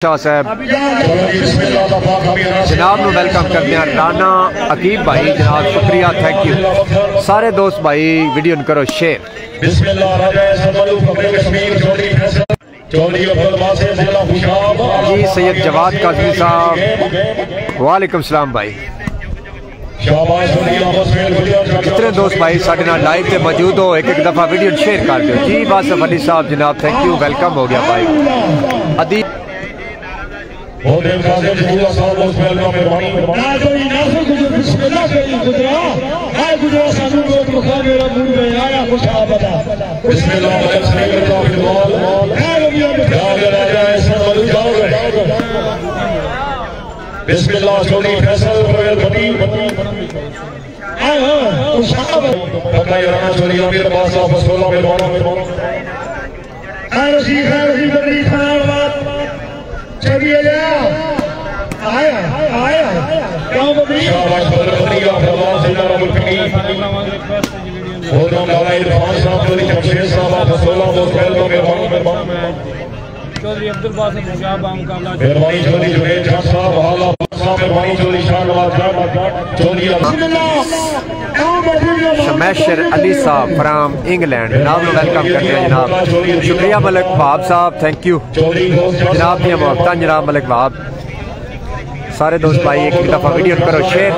साहब जनाब ਨੂੰ वेलकम करते हैं। राना अकीब भाई जनाब शुक्रिया, थैंक यू। सारे दोस्त भाई वीडियो करो शेयर। जी सैयद जवाद काजमी साहब वालेकुम सलाम भाई। जितने दोस्त भाई साढ़े नाल लाइव पे मौजूद हो एक एक दफा वीडियो शेयर कर दो जी। वासिफ अली साहब जनाब थैंक यू, वेलकम हो गया भाई। अदी चौधरी अब्दुल बासित शाह मुकाबला शमैशर अली साहब फ्राम इंग्लैंड जनाब वेलकम करते हैं जनाब। शुक्रिया मलिक भाब साहब, थैंक यू जनाब दिया मोहब्बत जनाब मलिक भाब। सारे दोस्त भाई एक दफा वीडियो करो शेयर।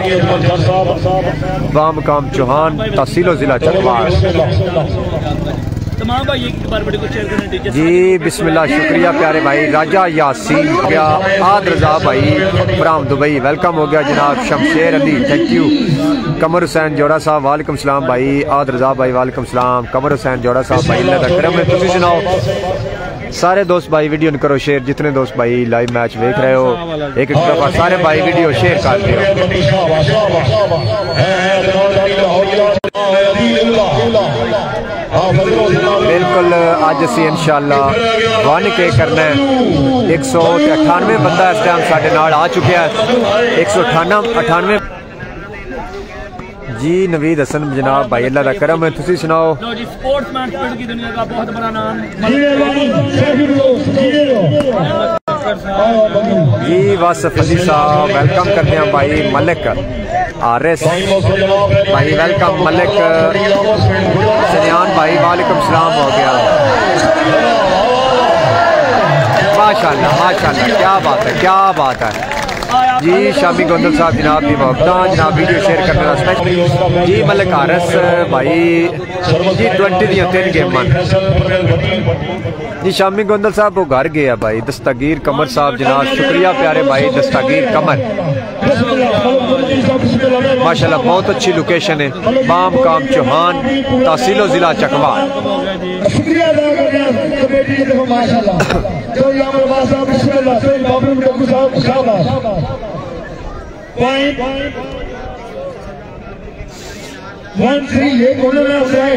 बामकाम चौहान तहसीलो जिला चकवार तमाम भाई एक बार वीडियो को शेयर करें जी। बिस्मिल्लाह शुक्रिया प्यारे भाई। राजा यासीन हो गया, आद रजा भाई फ्राम दुबई वेलकम हो गया जनाब। Shamsher Ali thank you. कमर हुसैन जोड़ा साहब वालेकुम सलाम भाई। आद रजा भाई वालेकुम सलाम। कमर हुसैन जोड़ा साहब भाई अल्लाह दा करम है, तुसी सुनाओ। सारे दोस्त भाई वीडियो करो शेयर। जितने दोस्त भाई लाइव मैच देख रहे हो एक एक दफा सारे भाई वीडियो शेयर कर दियो। बिल्कुल आज असी इंशाअल्लाह 1K करना है। 198 बंदा इस टाइम साढ़े नाल आ चुका है। 198 जी। नवीद हसन जनाब भाई अल्लाह दा करम है, तुसी सुनाओ। जी स्पोर्ट्समैन स्पिरिट की दुनिया का बहुत बड़ा नाम जी। वासिफ अली साहब वेलकम करते हैं भाई। मलिक आरएस भाई वेलकम। मलिक सनियान भाई वालेकुम सलाम हो गया। माशाल्लाह माशाल्लाह, क्या बात है क्या बात है जी। शामी गोंदल साहब जनाब की मोहब्बत जनाब वीडियो शेयर करने वास्ते जी। मलिक आरएस भाई जी 20 दियां 3 गेमां जी। शामी गोंदल साहब वो घर गया भाई। दस्तगीर कमर साहब जनाब शुक्रिया प्यारे भाई। दस्तगीर कमर माशाल्लाह बहुत अच्छी लोकेशन है। बाम काम चौहान तहसीलो जिला चकवार।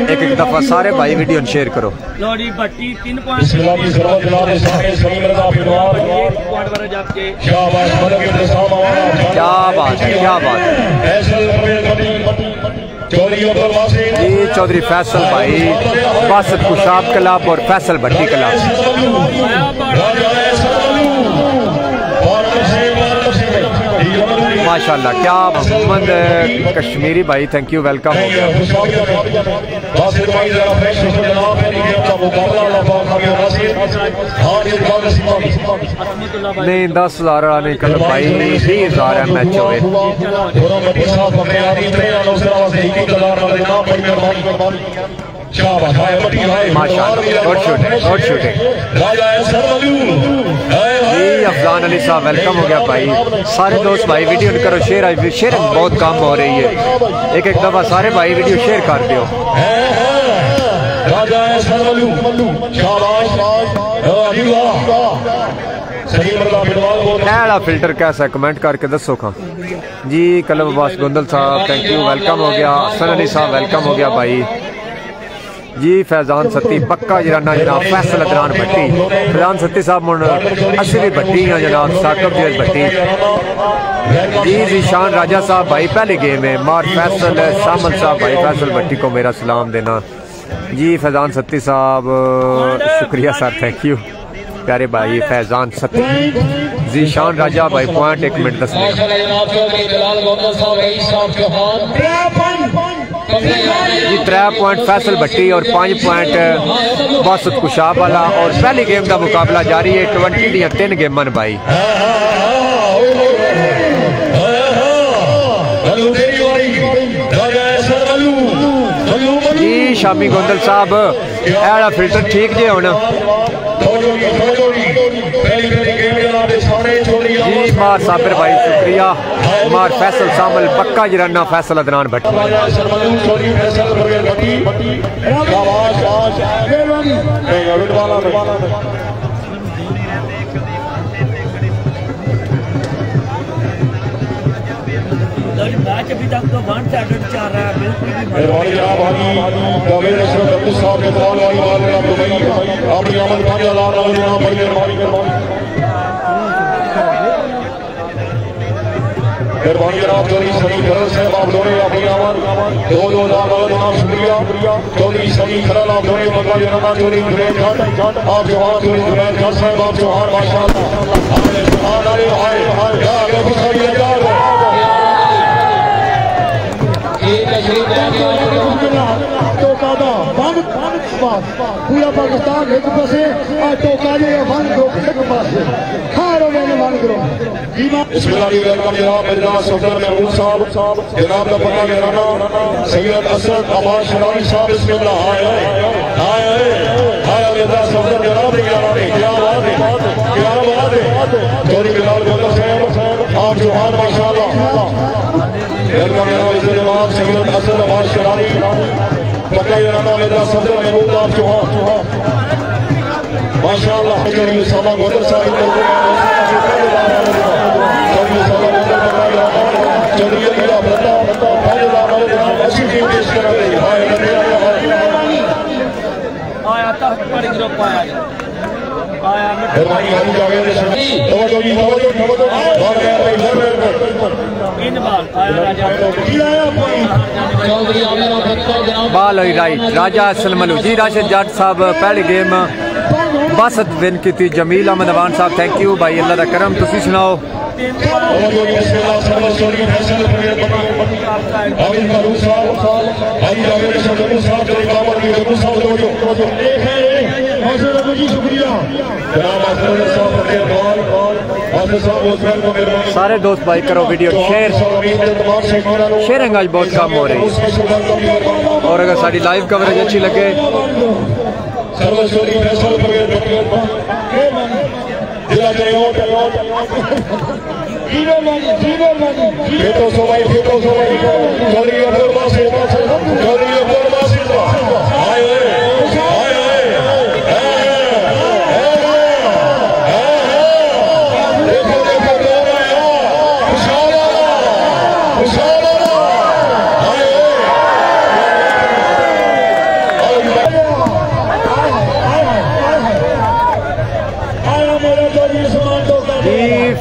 एक एक दफा सारे भाई वीडियो शेयर करो। भट्टी 3 पॉइंट क्या बात है क्या बात है जी। चौधरी फैसल भाई बासित कुशाब क्लब और फैसल भट्टी क्लब माशाल्लाह। क्या मोहम्मद कश्मीरी भाई थैंक यू, वेलकम हो गया। नहीं 10,000 नहीं कर भाई 20,000 है मैच हुए। माशाल्लाह गुड शूटिंग जी। अफजान अली साहब वेलकम हो गया भाई। सारे दोस्त भाई वीडियो करो शेयर। आज शेयर बहुत कम हो रही है। एक एक दफा सारे भाई वीडियो शेयर कर दो। फिल्टर कैसा कमेंट करके दसो खा जी। कलम अब्बास गोंदल साहब थैंक यू, वेलकम हो गया। हसन अली साहब वेलकम हो गया भाई जी। फैजान सत्ती पक्का जराना जनाब। फैसल अदनान भट्टी फैजान सत्ती साहब मुन असली भी भट्टी हैं जनाब। साकब जी भट्टी जी। जीशान राजा साहब भाई पहले गेम है। मार फैसल शामल साहब भाई फैसल भट्टी को मेरा सलाम देना जी। फैजान सत्ती साहब शुक्रिया सर, थैंक यू। प्यारे भाई फैजान सती जीशान राजा भाई पॉइंट 1 मिनट 10 जी 3 पॉइंट फैसल भट्टी और 5 पॉइंट बासत कुशाब वाला। और पहली गेम का मुकाबला जारी है 20 दियां 3 गेमान भाई। जी शामी गोंदल साहब एड़ा फिल्टर ठीक जे होना जी। मार साबिर भाई शुक्रिया। मार फैसल सामल पक्का जराना फैसल अदनान भट्टी। मैच अभी तक तो 1 साइड चल रहा है बिल्कुल मेहरबानी जनाब चौधरी सनी खरल साहब आप दोनों अपनी आवाज 2-2 जनाब शुक्रिया। चौधरी सनी खरल आप दोनों बंदा जनाब चौधरी जुनैद खान आप जवान चौधरी जुनैद खान साहब आप जवान माशाअल्लाह अरे हाय या अभी सारी यार पूरा पाकिस्तान एक पासे और टोकाने वन दो एक पासे खारो मैंने वन करो बिस्मिल्लाह वेलकम जनाब मिर्जा सफदर महमूद साहब जनाब का पता मेरा सैयद असद अब्बास शरानी साहब बिस्मिल्लाह हाय मिर्जा सफदर जनाब क्या बात है चौधरी बिलाल गोंदल साहब आप जोहान माशाअल्लाह वेलकम जनाब सैयद असद अब्बास शरानी पता मेरा सफदर महमूद आप जोहान माशाअल्लाह चौधरी साहब गोंदल साहब आया तक बड़ी ग्रुप आया बाल राइट राजा सलमलू जी। राशिद जाट साहब पहली गेम बासत विन की थी। जमील अहमद अवान साहब थैंक यू भाई अल्लाह का करम। तुसी सुनाओ सारे दोस्त भाई करो वीडियो शेयरिंग आज बहुत कम हो रही है। और अगर साड़ी लाइव कवरेज अच्छी लगे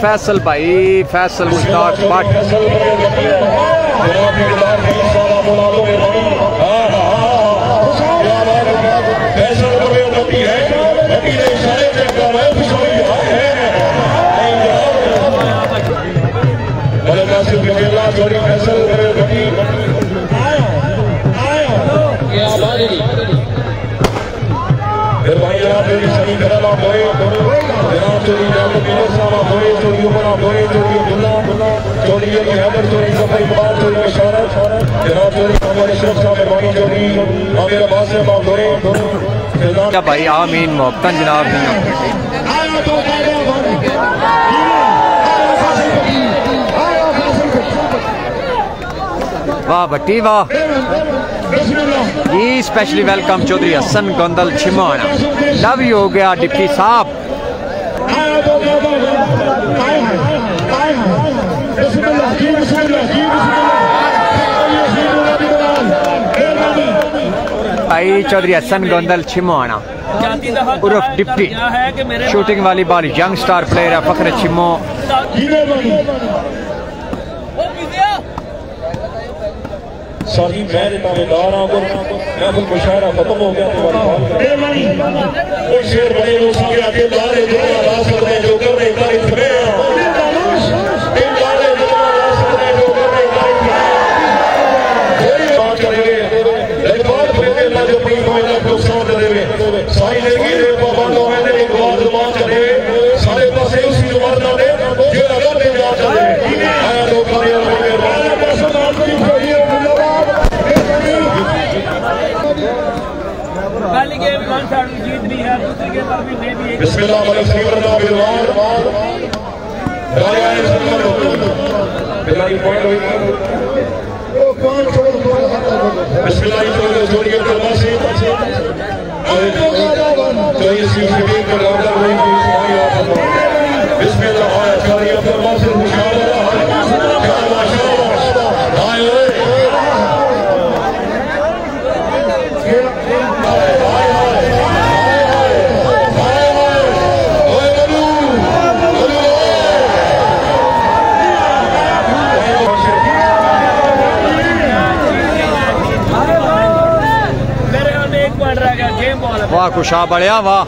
फैसल भाई फैसल मुश्ताक भट्ट क्या भाई आमीन मोहब्बतन जनाब वाह भट्टी वाह जी। स्पेशली वेलकम चौधरी हसन गोंदल छिमाना लव यू हो गया डिप्टी साहब। भाई चौधरी हसन गोंदल छिमाना उर्फ डिप्टी शूटिंग वाली बॉल यंग स्टार प्लेयर है फखर छिमो। सारी मैं दावेदार हाँ महफिल मुशायरा खत्म हो गया शेर बड़े लोग जो कर रहे सारे पासे उसी पहली गेम कौन सा जीत भी है, दूसरी गेम पर भी मैं भी बिस्मिल्लाह वाह खुशा बड़िया वाह